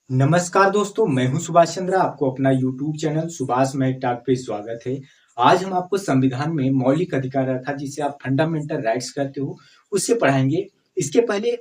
नमस्कार दोस्तों, मैं हूं सुभाष चंद्र। आपको अपना YouTube channel Subhash Mac Talk पे स्वागत है। आज हम आपको संविधान में मौलिक अधिकार अर्थात जिसे आप फंडामेंटल राइट्स कहते हो, उससे पढ़ाएंगे। इसके पहले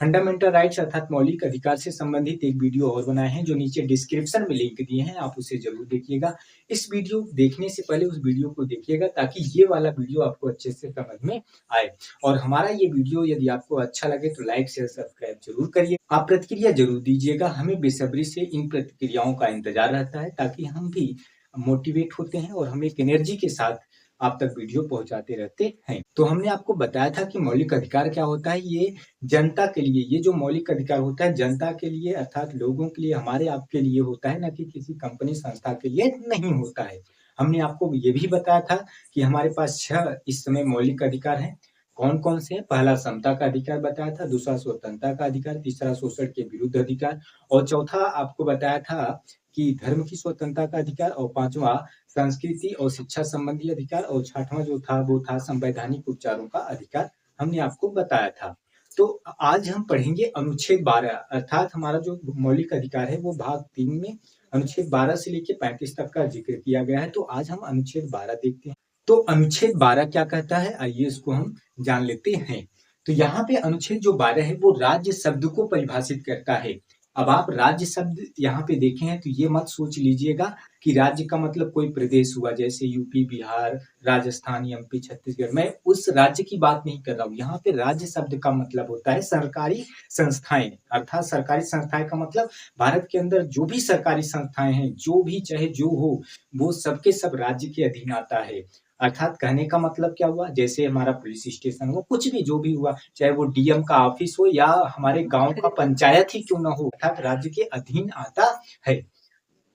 फंडामेंटल राइट्स अर्थात मौलिक अधिकार से संबंधित एक वीडियो और बनाए हैं, जो नीचे डिस्क्रिप्शन में लिंक दिए हैं, आप उसे जरूर देखिएगा। इस वीडियो देखने से पहले उस वीडियो को देखिएगा ताकि ये वाला वीडियो आपको अच्छे से समझ में आए। और हमारा ये वीडियो यदि आपको अच्छा लगे तो लाइक शेयर सब्सक्राइब जरूर करिए। आप प्रतिक्रिया जरूर दीजिएगा, हमें बेसब्री से इन प्रतिक्रियाओं का इंतजार रहता है ताकि हम भी मोटिवेट होते हैं और हम एक एनर्जी के साथ आप तक वीडियो पहुंचाते रहते हैं। तो हमने आपको बताया था कि मौलिक अधिकार क्या होता है। ये जनता के लिए, ये जो मौलिक अधिकार होता है जनता के लिए अर्थात लोगों के लिए, हमारे आपके लिए होता है, ना कि किसी कंपनी संस्था के लिए नहीं होता है। हमने आपको ये भी बताया था कि हमारे पास 6 इस समय मौलिक अधिकार हैं। कौन कौन से हैं? पहला समता का अधिकार बताया था, दूसरा स्वतंत्रता का अधिकार, तीसरा शोषण के विरुद्ध अधिकार और चौथा आपको बताया था कि धर्म की स्वतंत्रता का अधिकार और पांचवा संस्कृति और शिक्षा संबंधी अधिकार और छठवां जो था वो था संवैधानिक उपचारों का अधिकार। हमने आपको बताया था। तो आज हम पढ़ेंगे अनुच्छेद 12 अर्थात हमारा जो मौलिक अधिकार है वो भाग 3 में अनुच्छेद 12 से लेकर 35 तक का जिक्र किया गया है। तो आज हम अनुच्छेद 12 देखते हैं। तो अनुच्छेद 12 क्या कहता है, आइए इसको हम जान लेते हैं। तो यहाँ पे अनुच्छेद जो 12 है वो राज्य शब्द को परिभाषित करता है। अब आप राज्य शब्द यहाँ पे देखे हैं तो ये मत सोच लीजिएगा कि राज्य का मतलब कोई प्रदेश हुआ, जैसे यूपी, बिहार, राजस्थान, एमपी, छत्तीसगढ़। मैं उस राज्य की बात नहीं कर रहा हूँ। यहाँ पे राज्य शब्द का मतलब होता है सरकारी संस्थाएं। अर्थात सरकारी संस्थाएं का मतलब भारत के अंदर जो भी सरकारी संस्थाएं हैं, जो भी चाहे जो हो, वो सबके सब राज्य के अधीन आता है। अर्थात कहने का मतलब क्या हुआ, जैसे हमारा पुलिस स्टेशन हुआ, कुछ भी जो भी हुआ, चाहे वो डीएम का ऑफिस हो या हमारे गांव का पंचायत ही क्यों ना हो, अर्थात राज्य के अधीन आता है।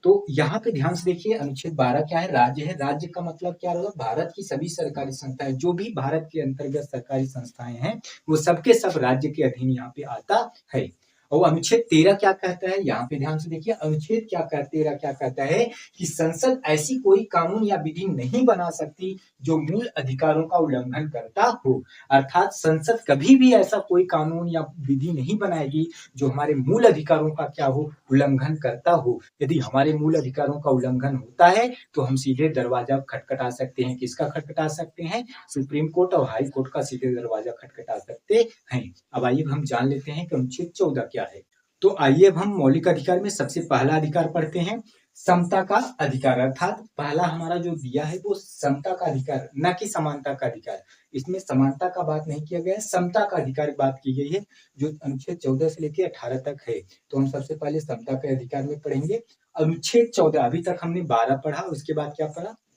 तो यहाँ पे ध्यान से देखिए, अनुच्छेद 12 क्या है, राज्य है। राज्य का मतलब क्या होगा, भारत की सभी सरकारी संस्थाएं, जो भी भारत के अंतर्गत सरकारी संस्थाएं हैं, वो सबके सब राज्य के अधीन यहाँ पे आता है। और अनुच्छेद 13 क्या कहता है, यहाँ पे ध्यान से देखिए, अनुच्छेद क्या कहता 13 क्या कहता है कि संसद ऐसी कोई कानून या विधि नहीं बना सकती जो मूल अधिकारों का उल्लंघन करता हो। अर्थात संसद कभी भी ऐसा कोई कानून या विधि नहीं बनाएगी जो हमारे मूल अधिकारों का क्या हो, उल्लंघन करता हो। यदि हमारे मूल अधिकारों का उल्लंघन होता है तो हम सीधे दरवाजा खटखटा सकते हैं। किसका खटखटा सकते हैं? सुप्रीम कोर्ट और हाई कोर्ट का सीधे दरवाजा खटखटा सकते हैं। अब आइए हम जान लेते हैं कि अनुच्छेद 14 क्या है। तो आइए अब हम मौलिक अधिकार में सबसे पहला अधिकार पढ़ते हैं, समता का अधिकार। अर्थात पहला हमारा जो दिया है वो समता का अधिकार, न कि समानता का अधिकार। इसमें समानता का बात नहीं किया गया है, समता का अधिकार की बात की गई है, जो अनुच्छेद 14 से लेकर 18 तक है। तो हम सबसे पहले समता के अधिकार में पढ़ेंगे अनुच्छेद 14। अभी तक हमने 12 पढ़ा, उसके बाद क्या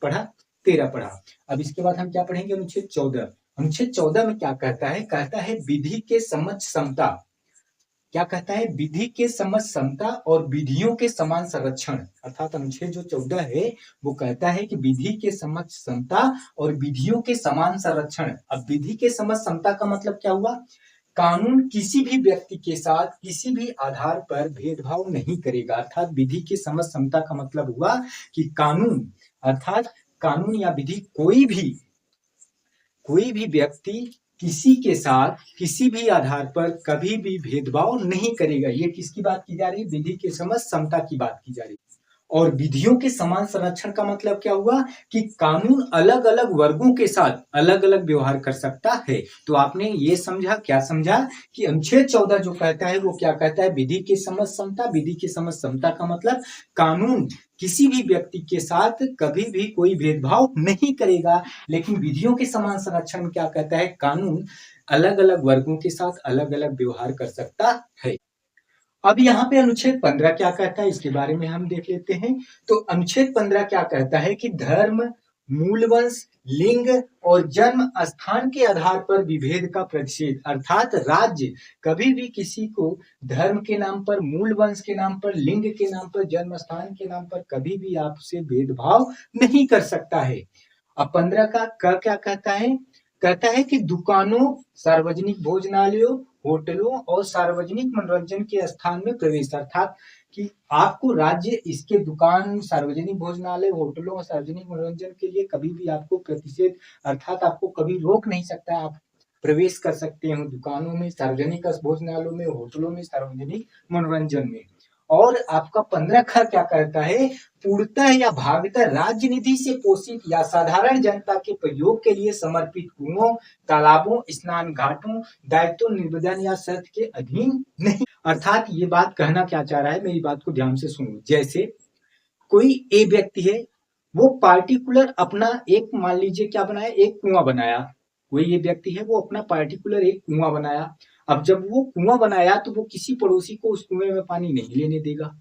पढ़ा 13 पढ़ा। अब इसके बाद हम क्या पढ़ेंगे, अनुच्छेद 14। अनुच्छेद 14 में क्या कहता है, कहता है विधि के समक्ष समता। क्या कहता है, विधि के समक्ष समता और विधियों के समान संरक्षण। अर्थात अनुच्छेद जो 14 है वो कहता है कि विधि के समक्ष समता और विधियों के समान संरक्षण। अब विधि के समक्ष समता का मतलब क्या हुआ, कानून किसी भी व्यक्ति के साथ किसी भी आधार पर भेदभाव नहीं करेगा। अर्थात विधि के समक्ष समता का मतलब हुआ कि कानून अर्थात कानून या विधि कोई भी व्यक्ति किसी के साथ किसी भी आधार पर कभी भी भेदभाव नहीं करेगा। ये किसकी बात की जा रही है, विधि के समक्ष समता की बात की जा रही है। और विधियों के समान संरक्षण का मतलब क्या हुआ कि कानून अलग अलग वर्गों के साथ अलग अलग व्यवहार कर सकता है। तो आपने ये समझा, क्या समझा कि अनुच्छेद 14 जो कहता है वो क्या कहता है, विधि के समक्ष समता। विधि के समक्ष समता का मतलब कानून किसी भी व्यक्ति के साथ कभी भी कोई भेदभाव नहीं करेगा। लेकिन विधियों के समान संरक्षण में क्या कहता है, कानून अलग अलग वर्गों के साथ अलग अलग व्यवहार कर सकता है। अब यहाँ पे अनुच्छेद 15 क्या कहता है, इसके बारे में हम देख लेते हैं। तो अनुच्छेद 15 क्या कहता है कि धर्म, मूलवंश, लिंग और जन्म स्थान के आधार पर विभेद का प्रतिषेध। अर्थात राज्य कभी भी किसी को धर्म के नाम पर, मूल वंश के नाम पर, लिंग के नाम पर, जन्म स्थान के नाम पर कभी भी आपसे भेदभाव नहीं कर सकता है। अब 15 का क्या कहता है, कहता है कि दुकानों, सार्वजनिक भोजनालयों, होटलों और सार्वजनिक मनोरंजन के स्थान में प्रवेश। अर्थात कि आपको राज्य इसके दुकान, सार्वजनिक भोजनालय, होटलों और सार्वजनिक मनोरंजन के लिए कभी भी आपको प्रतिषेध अर्थात आपको कभी रोक नहीं सकता। आप प्रवेश कर सकते हो दुकानों में, सार्वजनिक भोजनालयों में, होटलों में, सार्वजनिक मनोरंजन में। और आपका 15 ख क्या करता है, पूर्णतः या भागतः राज्य निधि से पोषित या साधारण जनता के प्रयोग के लिए समर्पित कुओं, तालाबों, स्नान घाटों, दायित्व निवेदन या शर्त के अधीन नहीं। अर्थात ये बात कहना क्या चाह रहा है, मेरी बात को ध्यान से सुनो। जैसे कोई ए व्यक्ति है, वो पार्टिकुलर अपना एक, मान लीजिए क्या बनाया, एक कुआं बनाया। कोई ये व्यक्ति है, वो अपना पार्टिकुलर एक कुआं बनाया। अब जब वो कुआं बनाया तो वो किसी पड़ोसी को उस कुएं में पानी नहीं लेने देगा,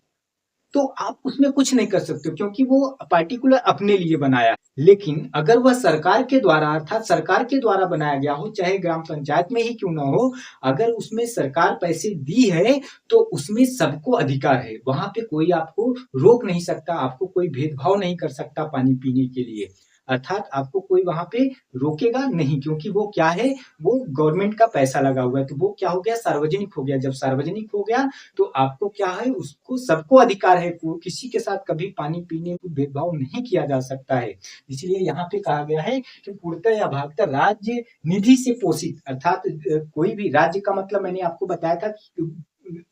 तो आप उसमें कुछ नहीं कर सकते क्योंकि वो पार्टिकुलर अपने लिए बनाया। लेकिन अगर वह सरकार के द्वारा, अर्थात सरकार के द्वारा बनाया गया हो, चाहे ग्राम पंचायत में ही क्यों ना हो, अगर उसमें सरकार पैसे दी है तो उसमें सबको अधिकार है, वहां पे कोई आपको रोक नहीं सकता, आपको कोई भेदभाव नहीं कर सकता पानी पीने के लिए। अर्थात आपको कोई वहां पे रोकेगा नहीं, क्योंकि वो क्या है, वो गवर्नमेंट का पैसा लगा हुआ है, तो वो क्या हो गया, सार्वजनिक हो गया। जब सार्वजनिक हो गया तो आपको क्या है, उसको सबको अधिकार है, किसी के साथ कभी पानी पीने को भेदभाव नहीं किया जा सकता है। इसलिए यहाँ पे कहा गया है कि पूर्णतः या भागतः राज्य निधि से पोषित, अर्थात कोई भी राज्य का मतलब मैंने आपको बताया था कि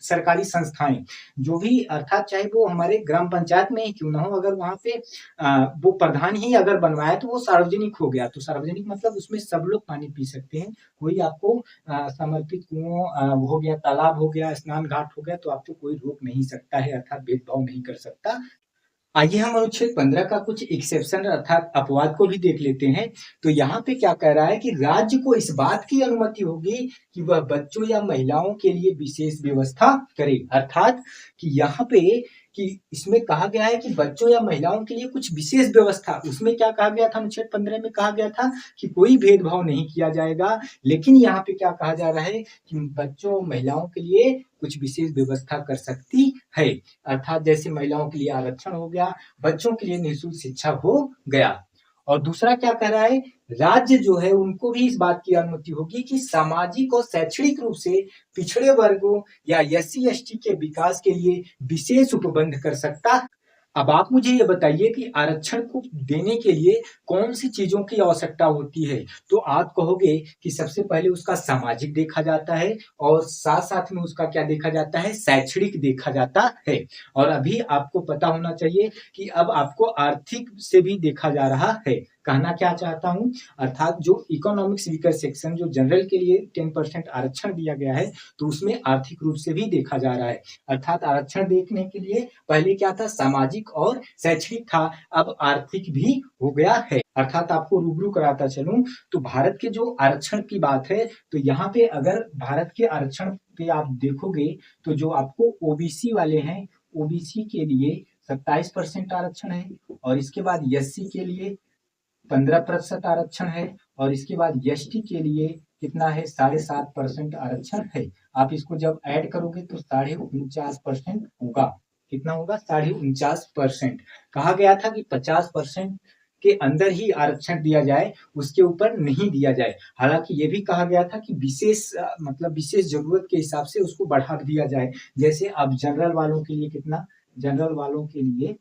सरकारी संस्थाएं जो भी, अर्थात चाहे वो हमारे ग्राम पंचायत में ही क्यों ना हो, अगर वहां पे वो प्रधान ही अगर बनवाया तो वो सार्वजनिक हो गया। तो सार्वजनिक मतलब उसमें सब लोग पानी पी सकते हैं, कोई आपको समर्पित कुओं हो गया, तालाब हो गया, स्नान घाट हो गया, तो आपको कोई रोक नहीं सकता है, अर्थात भेदभाव नहीं कर सकता। आइए हम अनुच्छेद 15 का कुछ एक्सेप्शन अर्थात अपवाद को भी देख लेते हैं। तो यहाँ पे क्या कह रहा है कि राज्य को इस बात की अनुमति होगी कि वह बच्चों या महिलाओं के लिए विशेष व्यवस्था करे। अर्थात कि यहाँ पे कि इसमें कहा गया है कि बच्चों या महिलाओं के लिए कुछ विशेष व्यवस्था, उसमें क्या कहा गया था, अनुच्छेद 15 में कहा गया था कि कोई भेदभाव नहीं किया जाएगा। लेकिन यहाँ पे क्या कहा जा रहा है कि बच्चों और महिलाओं के लिए कुछ विशेष व्यवस्था कर सकती है। अर्थात जैसे महिलाओं के लिए आरक्षण हो गया, बच्चों के लिए निःशुल्क शिक्षा हो गया। और दूसरा क्या कह रहा है, राज्य जो है उनको भी इस बात की अनुमति होगी कि सामाजिक और शैक्षणिक रूप से पिछड़े वर्गों या एससी एसटी के विकास के लिए विशेष उपबंध कर सकता। अब आप मुझे ये बताइए कि आरक्षण को देने के लिए कौन सी चीजों की आवश्यकता होती है। तो आप कहोगे कि सबसे पहले उसका सामाजिक देखा जाता है और साथ साथ में उसका क्या देखा जाता है, शैक्षणिक देखा जाता है। और अभी आपको पता होना चाहिए कि अब आपको आर्थिक से भी देखा जा रहा है। कहना क्या चाहता हूं, अर्थात जो इकोनॉमिक्स वीकर सेक्शन, जो जनरल के लिए 10% आरक्षण दिया गया है, तो उसमें आर्थिक रूप से भी देखा जा रहा है। अर्थात आरक्षण देखने के लिए पहले क्या था, सामाजिक और शैक्षणिक था, अब आर्थिक भी हो गया है। अर्थात आपको रूबरू कराता चलूं तो भारत के जो आरक्षण की बात है, तो यहाँ पे अगर भारत के आरक्षण पे आप देखोगे तो जो आपको ओबीसी वाले हैं, ओबीसी के लिए 27% आरक्षण है, और इसके बाद एससी के लिए 15% आरक्षण है, और इसके बाद एसटी के लिए कितना है, 7.5% आरक्षण है। आप इसको जब ऐड करोगे तो 49.5% होगा। कितना होगा, 49.5%। कहा गया था कि 50% के अंदर ही आरक्षण दिया जाए, उसके ऊपर नहीं दिया जाए। हालांकि ये भी कहा गया था कि विशेष मतलब विशेष जरूरत के हिसाब से उसको बढ़ा दिया जाए। जैसे अब जनरल वालों के लिए कितना, जनरल वालों के लिए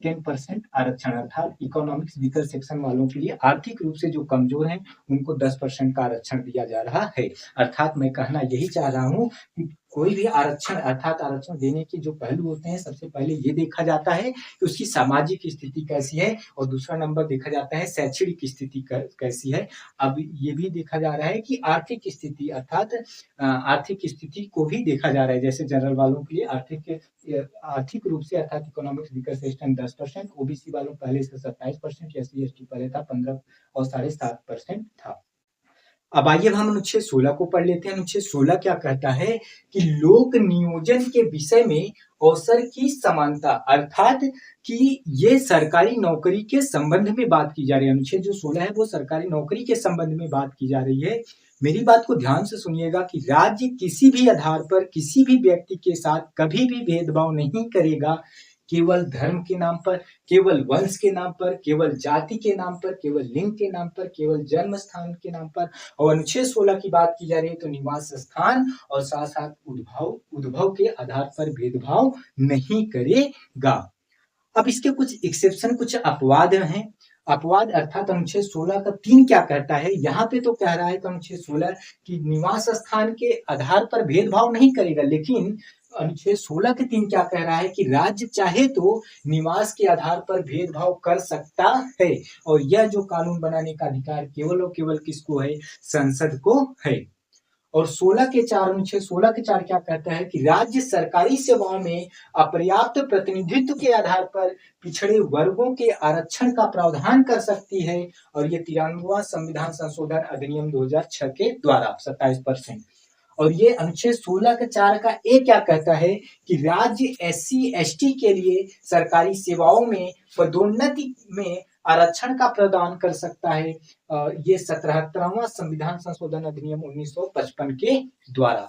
10% आरक्षण, अर्थात इकोनॉमिक्स वीकर सेक्शन वालों के लिए, आर्थिक रूप से जो कमजोर हैं उनको 10% का आरक्षण दिया जा रहा है। अर्थात मैं कहना यही चाह रहा हूं कि कोई भी आरक्षण, अर्थात आरक्षण देने के जो पहलू होते हैं, सबसे पहले ये देखा जाता है कि उसकी सामाजिक स्थिति कैसी है, और दूसरा नंबर देखा जाता है शैक्षणिक स्थिति कैसी है। अब ये भी देखा जा रहा है कि आर्थिक स्थिति, अर्थात आर्थिक स्थिति को भी देखा जा रहा है। जैसे जनरल वालों के लिए आर्थिक रूप से, अर्थात इकोनॉमिक्स वीकर सेक्शन 10%, ओबीसी वालों पहले से 27%, एससी एसटी पहले था 15 और 7.5% था। अब आइए हम अनुच्छेद 16 को पढ़ लेते हैं। अनुच्छेद 16 क्या कहता है कि लोक नियोजन के विषय में अवसर की समानता, अर्थात कि ये सरकारी नौकरी के संबंध में बात की जा रही है। अनुच्छेद जो 16 है वो सरकारी नौकरी के संबंध में बात की जा रही है। मेरी बात को ध्यान से सुनिएगा कि राज्य किसी भी आधार पर किसी भी व्यक्ति के साथ कभी भी भेदभाव नहीं करेगा, केवल धर्म के नाम पर, केवल वंश के नाम पर, केवल जाति के नाम पर, केवल लिंग के नाम पर, केवल जन्म स्थान के नाम पर। और अनुच्छेद 16 की बात की जा रही है तो निवास स्थान और साथ साथ उद्भव के आधार पर भेदभाव नहीं करेगा। अब इसके कुछ एक्सेप्शन, कुछ अपवाद हैं। अपवाद अर्थात अनुच्छेद 16 का 3 क्या कहता है, यहाँ पे तो कह रहा है कि अनुच्छेद 16 कि निवास स्थान के आधार पर भेदभाव नहीं करेगा, लेकिन अनुच्छेद 16 के 3 क्या कह रहा है कि राज्य चाहे तो निवास के आधार पर भेदभाव कर सकता है और यह जो कानून बनाने का अधिकार केवल और केवल किसको है, संसद को है। और 16 के 4 अनुच्छेद 16 के 4 क्या कहता है कि राज्य सरकारी सेवाओं में अपर्याप्त प्रतिनिधित्व के आधार पर पिछड़े वर्गों के आरक्षण का प्रावधान कर सकती है और ये 93वां संविधान संशोधन अधिनियम 2006 के द्वारा 27%। और ये अनुच्छेद 16 के 4 का ए क्या कहता है कि राज्य एससी एसटी के लिए सरकारी सेवाओं में पदोन्नति में आरक्षण का प्रदान कर सकता है ये 77वां संविधान संशोधन अधिनियम 1955 के द्वारा।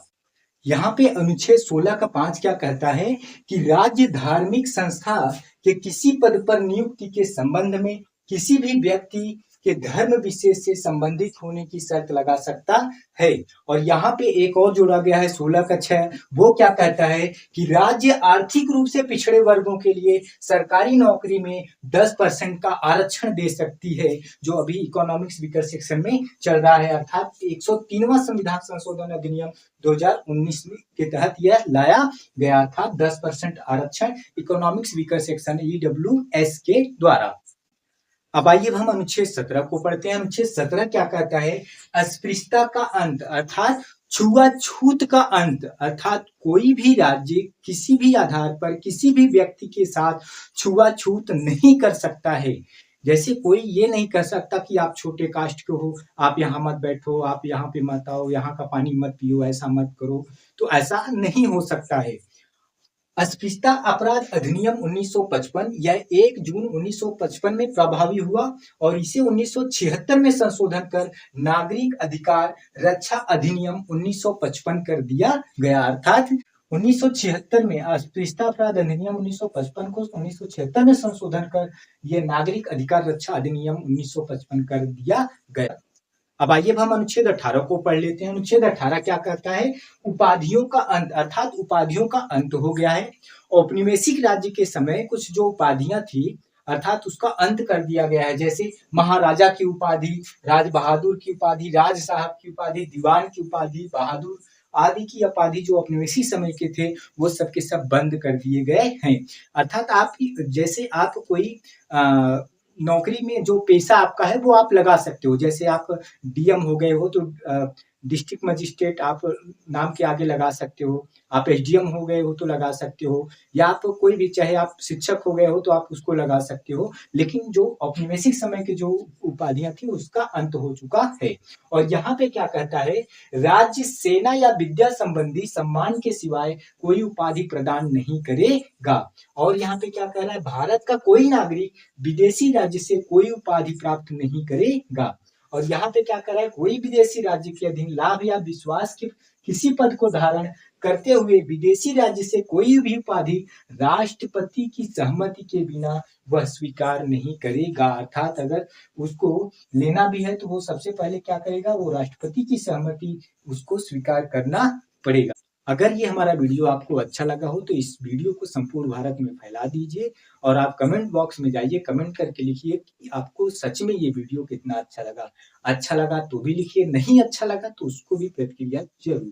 यहाँ पे अनुच्छेद 16 का 5 क्या कहता है कि राज्य धार्मिक संस्था के किसी पद पर नियुक्ति के संबंध में किसी भी व्यक्ति के धर्म विशेष से संबंधित होने की शर्त लगा सकता है। और यहाँ पे एक और जोड़ा गया है 16 का 6, वो क्या कहता है कि राज्य आर्थिक रूप से पिछड़े वर्गों के लिए सरकारी नौकरी में 10% का आरक्षण दे सकती है, जो अभी इकोनॉमिक्स वीकर सेक्शन में चल रहा है, अर्थात 103वां संविधान संशोधन अधिनियम 2019 के तहत यह लाया गया था, 10% आरक्षण इकोनॉमिक्स वीकर सेक्शन EWS के द्वारा। अब आइए हम अनुच्छेद 17 को पढ़ते हैं। अनुच्छेद 17 क्या कहता है, अस्पृश्यता का अंत अर्थात छुआछूत का अंत, अर्थात कोई भी राज्य किसी भी आधार पर किसी भी व्यक्ति के साथ छुआछूत नहीं कर सकता है। जैसे कोई ये नहीं कर सकता कि आप छोटे कास्ट के हो, आप यहाँ मत बैठो, आप यहाँ पे मत आओ, यहाँ का पानी मत पियो, ऐसा मत करो, तो ऐसा नहीं हो सकता है। अस्पृश्यता अपराध अधिनियम 1955 यह 1 जून 1955 में प्रभावी हुआ और इसे 1976 में संशोधन कर नागरिक अधिकार रक्षा अधिनियम 1955 कर दिया गया, अर्थात 1976 में अस्पृश्यता अपराध अधिनियम 1955 को 1976 में संशोधन कर यह नागरिक अधिकार रक्षा अधिनियम 1955 कर दिया गया। अब आइए हम अनुच्छेद 18 को पढ़ लेते हैं। अनुच्छेद 18 क्या कहता है, उपाधियों का अंत अर्थात उपाधियों का अंत हो गया है। औपनिवेशिक राज्य के समय कुछ जो उपाधियां थी अर्थात उसका अंत कर दिया गया है, जैसे महाराजा की उपाधि, राज बहादुर की उपाधि, राज साहब की उपाधि, दीवान की उपाधि, बहादुर आदि की उपाधि जो औपनिवेशिक समय के थे वो सब के सब बंद कर दिए गए हैं। अर्थात आप जैसे आप कोई नौकरी में जो पेशा आपका है वो आप लगा सकते हो, जैसे आप डीएम हो गए हो तो डिस्ट्रिक्ट मजिस्ट्रेट आप नाम के आगे लगा सकते हो, आप एसडीएम हो गए हो तो लगा सकते हो, या आप कोई भी चाहे आप शिक्षक हो गए हो तो आप उसको लगा सकते हो। लेकिन जो औपनिवेशिक समय की जो उपाधियां थी उसका अंत हो चुका है। और यहाँ पे क्या कहता है, राज्य सेना या विद्या संबंधी सम्मान के सिवाय कोई उपाधि प्रदान नहीं करेगा। और यहाँ पे क्या कह रहा है, भारत का कोई नागरिक विदेशी राज्य से कोई उपाधि प्राप्त नहीं करेगा। और यहाँ पे क्या कर रहा है, कोई विदेशी राज्य के अधीन लाभ या विश्वास के किसी पद को धारण करते हुए विदेशी राज्य से कोई भी उपाधि राष्ट्रपति की सहमति के बिना वह स्वीकार नहीं करेगा। अर्थात अगर उसको लेना भी है तो वो सबसे पहले क्या करेगा, वो राष्ट्रपति की सहमति उसको स्वीकार करना पड़ेगा। अगर ये हमारा वीडियो आपको अच्छा लगा हो तो इस वीडियो को संपूर्ण भारत में फैला दीजिए और आप कमेंट बॉक्स में जाइए, कमेंट करके लिखिए कि आपको सच में ये वीडियो कितना अच्छा लगा। अच्छा लगा तो भी लिखिए, नहीं अच्छा लगा तो उसको भी प्रतिक्रिया जरूर दें।